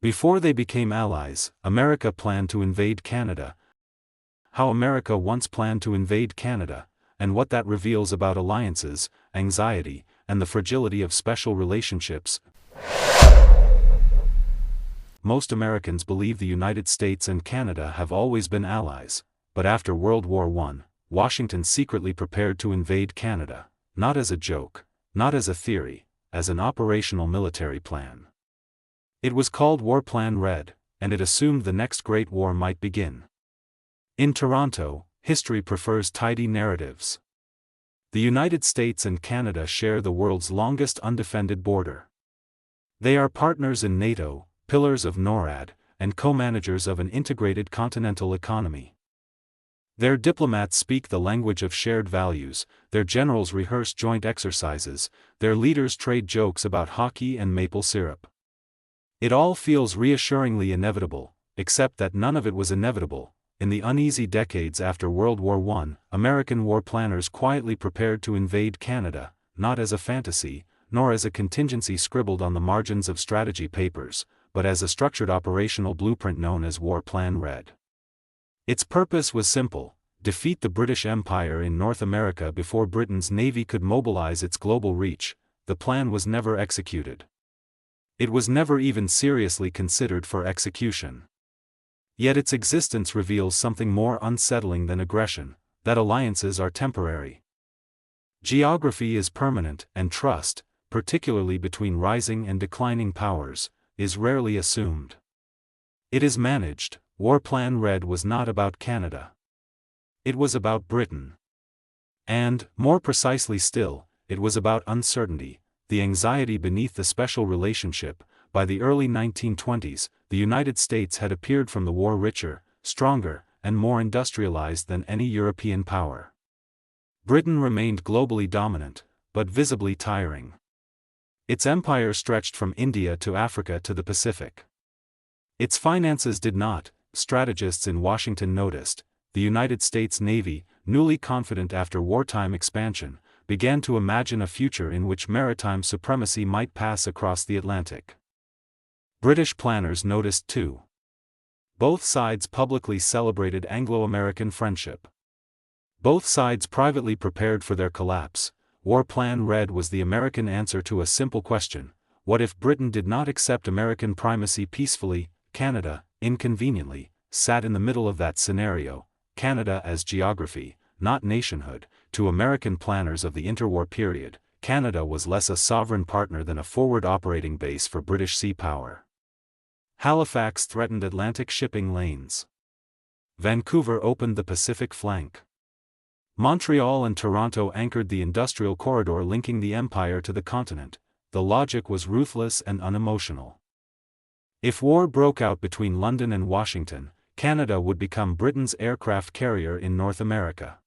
Before they became allies, America planned to invade Canada. How America once planned to invade Canada, and what that reveals about alliances, anxiety, and the fragility of special relationships. Most Americans believe the United States and Canada have always been allies, but after World War I, Washington secretly prepared to invade Canada, not as a joke, not as a theory, as an operational military plan. It was called War Plan Red, and it assumed the next Great War might begin. In Toronto, history prefers tidy narratives. The United States and Canada share the world's longest undefended border. They are partners in NATO, pillars of NORAD, and co-managers of an integrated continental economy. Their diplomats speak the language of shared values, their generals rehearse joint exercises, their leaders trade jokes about hockey and maple syrup. It all feels reassuringly inevitable, except that none of it was inevitable. In the uneasy decades after World War I, American war planners quietly prepared to invade Canada, not as a fantasy, nor as a contingency scribbled on the margins of strategy papers, but as a structured operational blueprint known as War Plan Red. Its purpose was simple: defeat the British Empire in North America before Britain's navy could mobilize its global reach. The plan was never executed. It was never even seriously considered for execution. Yet its existence reveals something more unsettling than aggression: that alliances are temporary. Geography is permanent, and trust, particularly between rising and declining powers, is rarely assumed. It is managed. War Plan Red was not about Canada. It was about Britain. And, more precisely still, it was about uncertainty, the anxiety beneath the special relationship. By the early 1920s, the United States had appeared from the war richer, stronger, and more industrialized than any European power. Britain remained globally dominant, but visibly tiring. Its empire stretched from India to Africa to the Pacific. Its finances did not, strategists in Washington noticed. The United States Navy, newly confident after wartime expansion, began to imagine a future in which maritime supremacy might pass across the Atlantic. British planners noticed too. Both sides publicly celebrated Anglo-American friendship. Both sides privately prepared for their collapse. War Plan Red was the American answer to a simple question: what if Britain did not accept American primacy peacefully? Canada, inconveniently, sat in the middle of that scenario. Canada as geography, not nationhood. To American planners of the interwar period, Canada was less a sovereign partner than a forward operating base for British sea power. Halifax threatened Atlantic shipping lanes. Vancouver opened the Pacific flank. Montreal and Toronto anchored the industrial corridor linking the empire to the continent. The logic was ruthless and unemotional. If war broke out between London and Washington, Canada would become Britain's aircraft carrier in North America.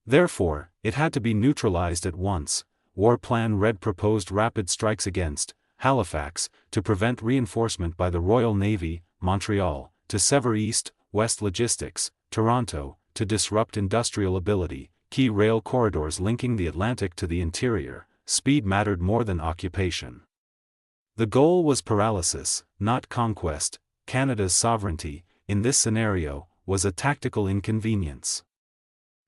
Therefore, it had to be neutralized at once. War Plan Red proposed rapid strikes against Halifax, to prevent reinforcement by the Royal Navy; Montreal, to sever east-west logistics; Toronto, to disrupt industrial ability, key rail corridors linking the Atlantic to the interior. Speed mattered more than occupation. The goal was paralysis, not conquest. Canada's sovereignty, in this scenario, was a tactical inconvenience.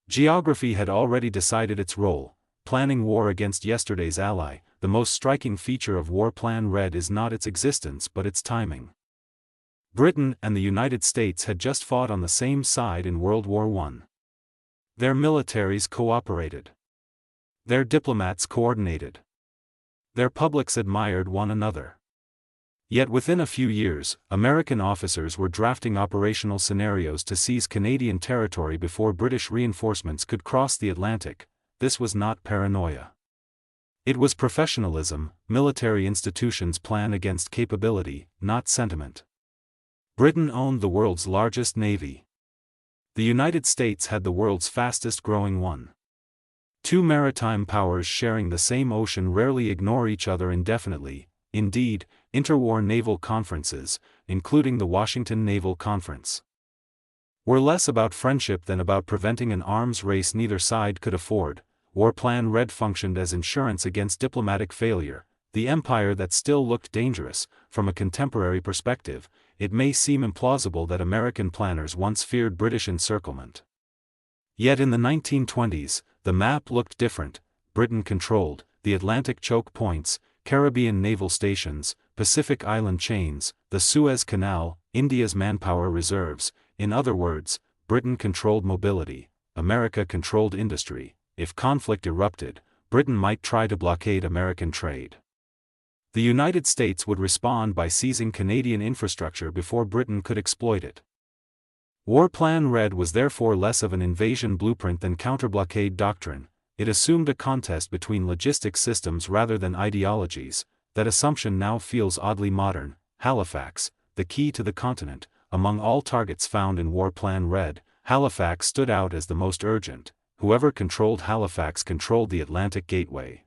Geography had already decided its role, planning war against yesterday's ally. The most striking feature of War Plan Red is not its existence but its timing. Britain and the United States had just fought on the same side in World War I. Their militaries cooperated. Their diplomats coordinated. Their publics admired one another. Yet within a few years, American officers were drafting operational scenarios to seize Canadian territory before British reinforcements could cross the Atlantic. This was not paranoia. It was professionalism. Military institutions plan against capability, not sentiment. Britain owned the world's largest navy. The United States had the world's fastest growing one. Two maritime powers sharing the same ocean rarely ignore each other indefinitely. Indeed, interwar naval conferences, including the Washington Naval Conference, were less about friendship than about preventing an arms race neither side could afford. War Plan Red functioned as insurance against diplomatic failure. the empire that still looked dangerous. From a contemporary perspective, it may seem implausible that American planners once feared British encirclement. Yet in the 1920s, the map looked different. Britain controlled the Atlantic choke points, Caribbean naval stations, Pacific island chains, the Suez Canal, India's manpower reserves. In other words, Britain controlled mobility, America controlled industry. If conflict erupted, Britain might try to blockade American trade. The United States would respond by seizing Canadian infrastructure before Britain could exploit it. War Plan Red was therefore less of an invasion blueprint than counter-blockade doctrine. It assumed a contest between logistics systems rather than ideologies. That assumption now feels oddly modern. Halifax, the key to the continent. Among all targets found in War Plan Red, Halifax stood out as the most urgent. Whoever controlled Halifax controlled the Atlantic Gateway.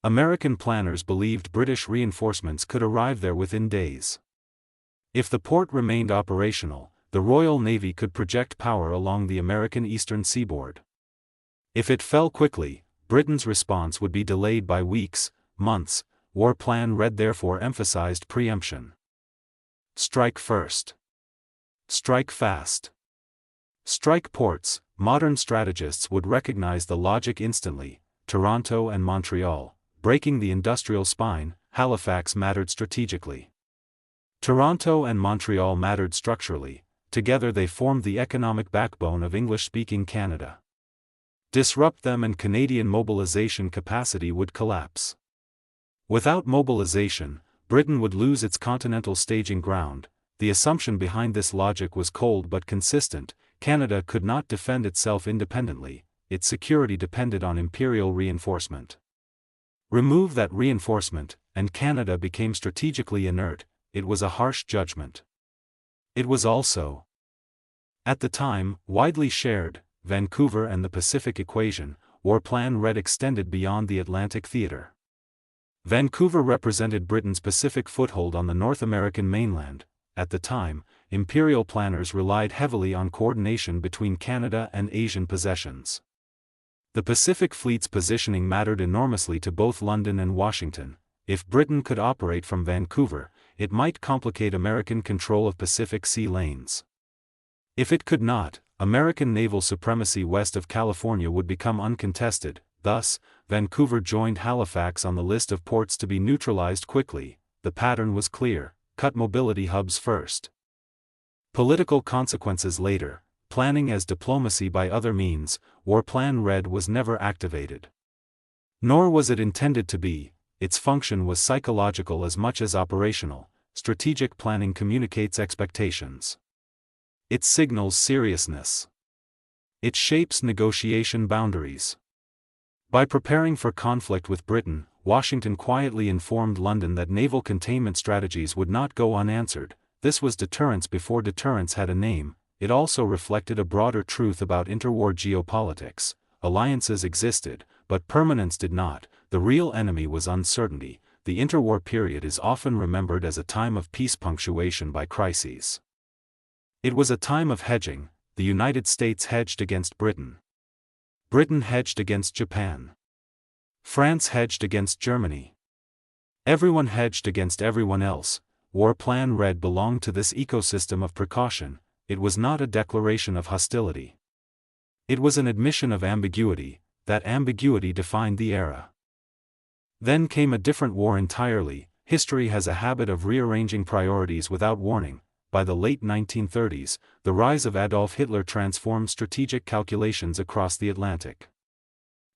American planners believed British reinforcements could arrive there within days. If the port remained operational, the Royal Navy could project power along the American eastern seaboard. If it fell quickly, Britain's response would be delayed by weeks, months. War Plan Red therefore emphasized preemption. Strike first. Strike fast. Strike ports. Modern strategists would recognize the logic instantly. Toronto and Montreal, breaking the industrial spine. Halifax mattered strategically. Toronto and Montreal mattered structurally. Together they formed the economic backbone of English-speaking Canada. Disrupt them and Canadian mobilization capacity would collapse. Without mobilization, Britain would lose its continental staging ground. The assumption behind this logic was cold but consistent. Canada could not defend itself independently. Its security depended on imperial reinforcement. Remove that reinforcement, and Canada became strategically inert. It was a harsh judgment. It was also, at the time, widely shared. Vancouver and the Pacific equation. War Plan Red extended beyond the Atlantic theater. Vancouver represented Britain's Pacific foothold on the North American mainland. At the time, imperial planners relied heavily on coordination between Canada and Asian possessions. The Pacific Fleet's positioning mattered enormously to both London and Washington. If Britain could operate from Vancouver, it might complicate American control of Pacific sea lanes. If it could not, American naval supremacy west of California would become uncontested. Thus, Vancouver joined Halifax on the list of ports to be neutralized quickly. The pattern was clear: cut mobility hubs first. Political consequences later. Planning as diplomacy by other means. War Plan Red was never activated. Nor was it intended to be. Its function was psychological as much as operational. Strategic planning communicates expectations. It signals seriousness. It shapes negotiation boundaries. By preparing for conflict with Britain, Washington quietly informed London that naval containment strategies would not go unanswered. This was deterrence before deterrence had a name. It also reflected a broader truth about interwar geopolitics. Alliances existed, but permanence did not. The real enemy was uncertainty. The interwar period is often remembered as a time of peace punctuation by crises. It was a time of hedging. The United States hedged against Britain. Britain hedged against Japan. France hedged against Germany. Everyone hedged against everyone else. War Plan Red belonged to this ecosystem of precaution. It was not a declaration of hostility. It was an admission of ambiguity. That ambiguity defined the era. Then came a different war entirely. History has a habit of rearranging priorities without warning. By the late 1930s, the rise of Adolf Hitler transformed strategic calculations across the Atlantic.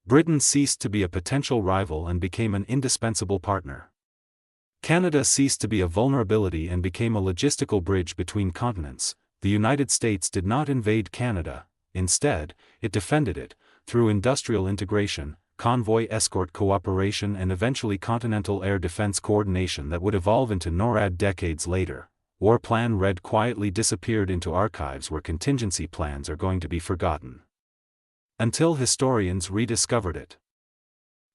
Britain ceased to be a potential rival and became an indispensable partner. Canada ceased to be a vulnerability and became a logistical bridge between continents. The United States did not invade Canada. Instead, it defended it, through industrial integration, convoy escort cooperation and eventually continental air defense coordination that would evolve into NORAD decades later. War Plan Red quietly disappeared into archives where contingency plans are going to be forgotten. Until historians rediscovered it.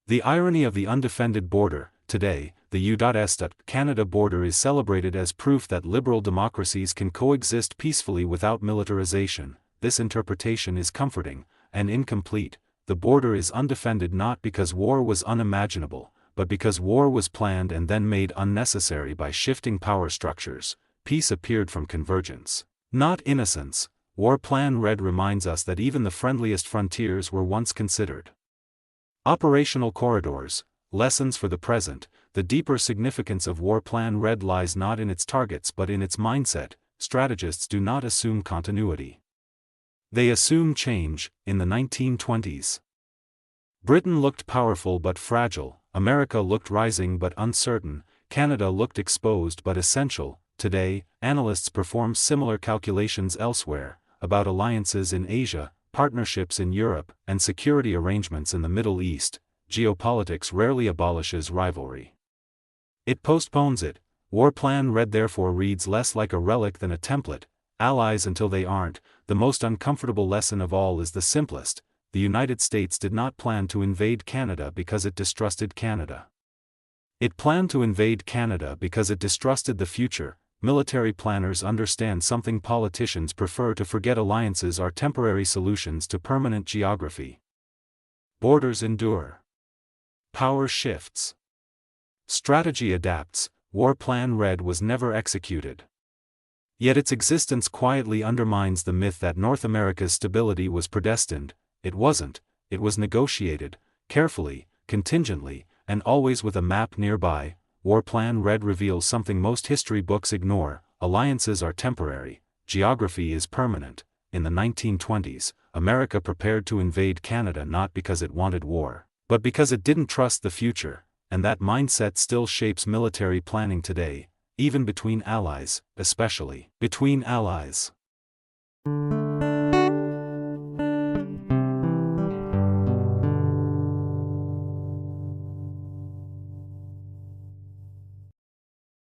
The irony of the undefended border. Today, the U.S. Canada border is celebrated as proof that liberal democracies can coexist peacefully without militarization. This interpretation is comforting, and incomplete. The border is undefended not because war was unimaginable, but because war was planned and then made unnecessary by shifting power structures, peace appeared from convergence, not innocence. War Plan Red reminds us that even the friendliest frontiers were once considered. Operational corridors, lessons for the present. The deeper significance of War Plan Red lies not in its targets but in its mindset. Strategists do not assume continuity. They assume change. In the 1920s, Britain looked powerful but fragile, America looked rising but uncertain, Canada looked exposed but essential. Today, analysts perform similar calculations elsewhere, about alliances in Asia, partnerships in Europe, and security arrangements in the Middle East. Geopolitics rarely abolishes rivalry. It postpones it. War Plan Red therefore reads less like a relic than a template. Allies until they aren't. The most uncomfortable lesson of all is the simplest. The United States did not plan to invade Canada because it distrusted Canada. It planned to invade Canada because it distrusted the future. Military planners understand something politicians prefer to forget: alliances are temporary solutions to permanent geography. Borders endure. Power shifts. Strategy adapts. War Plan Red was never executed. Yet its existence quietly undermines the myth that North America's stability was predestined. It wasn't. It was negotiated, carefully, contingently, and always with a map nearby. War Plan Red reveals something most history books ignore: alliances are temporary, geography is permanent. In the 1920s, America prepared to invade Canada not because it wanted war, but because it didn't trust the future, and that mindset still shapes military planning today, even between allies, especially between allies.